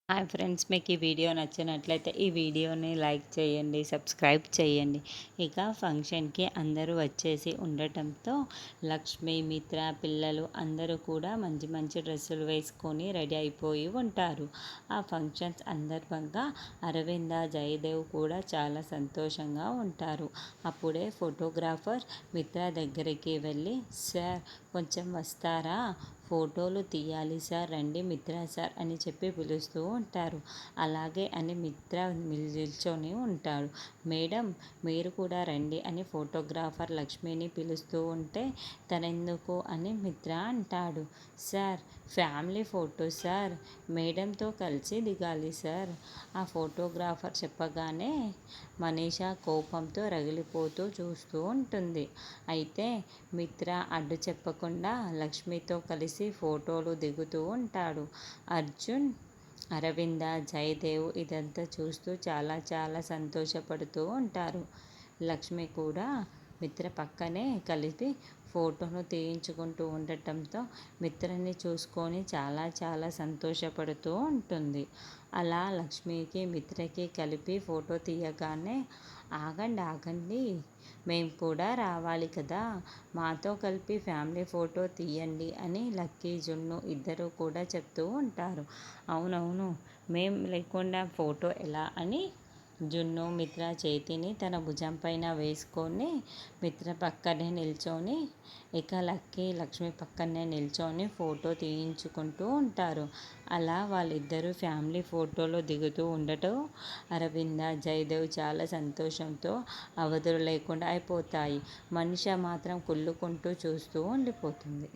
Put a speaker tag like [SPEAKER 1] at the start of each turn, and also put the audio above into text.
[SPEAKER 1] Hi friends, మీకు ఈ video నచ్చినట్లయితే ఈ వీడియోని లైక్ చేయండి, సబ్స్క్రైబ్ చేయండి. ఇక ఫంక్షన్కి అందరూ వచ్చేసి ఉండటంతో లక్ష్మి, మిత్ర, పిల్లలు అందరూ కూడా మంచి మంచి డ్రెస్సులు వేసుకొని రెడీ అయిపోయి ఉంటారు. ఆ ఫంక్షన్స్ సందర్భంగా అరవింద, జయదేవ్ కూడా చాలా సంతోషంగా ఉంటారు. అప్పుడే ఫోటోగ్రాఫర్ మిత్ర దగ్గరికి వెళ్ళి, సార్ కొంచెం వస్తారా, ఫోటోలు తీయాలి సార్, రండి మిత్ర సార్ అని చెప్పి పిలుస్తూ ఉంటారు. అలాగే అని మిత్ర నిల్చొని ఉంటాడు. మేడం మీరు కూడా రండి అని ఫోటోగ్రాఫర్ లక్ష్మిని పిలుస్తూ ఉంటే తనెందుకు అని మిత్ర అంటాడు. సార్ ఫ్యామిలీ ఫోటో సార్, మేడంతో కలిసి దిగాలి సార్. ఆ ఫోటోగ్రాఫర్ చెప్పగానే మనీషా కోపంతో రగిలిపోతూ చూస్తూ ఉంటుంది. అయితే మిత్ర అడ్డు చెప్పకుండా లక్ష్మితో కలిసి ఫోటోలు దిగుతూ ఉంటాడు. అర్జున్, అరవింద, జయదేవ్ ఇదంతా చూస్తూ చాలా చాలా సంతోషపడుతూ ఉంటారు. లక్ష్మి కూడా మిత్ర పక్కనే కలిపి ఫోటోను తీయించుకుంటూ ఉండటంతో మిత్రని చూసుకొని చాలా చాలా సంతోషపడుతూ ఉంటుంది. అలా లక్ష్మికి మిత్రకి కలిపి ఫోటో తీయగానే ఆగండి ఆగండి, మేము కూడా రావాలి కదా, మాతో కలిపి ఫ్యామిలీ ఫోటో తీయండి అని లక్కీ, జున్ను ఇద్దరు కూడా చెప్తూ ఉంటారు. అవునవును, మేం లేకుండా ఫోటో ఎలా అని జున్ను మిత్ర చేతిని తన భుజం పైన వేసుకొని మిత్ర పక్కనే నిల్చొని ఇక లక్కీ లక్ష్మి పక్కనే నిల్చొని ఫోటో తీయించుకుంటూ ఉంటారు. అలా వాళ్ళిద్దరూ ఫ్యామిలీ ఫోటోలో దిగుతూ ఉండటం అరవింద, జయదేవ్ చాలా సంతోషంతో అవధులు లేకుండా అయిపోతాయి. మనిష మాత్రం కుళ్ళుకుంటూ చూస్తూ ఉండిపోతుంది.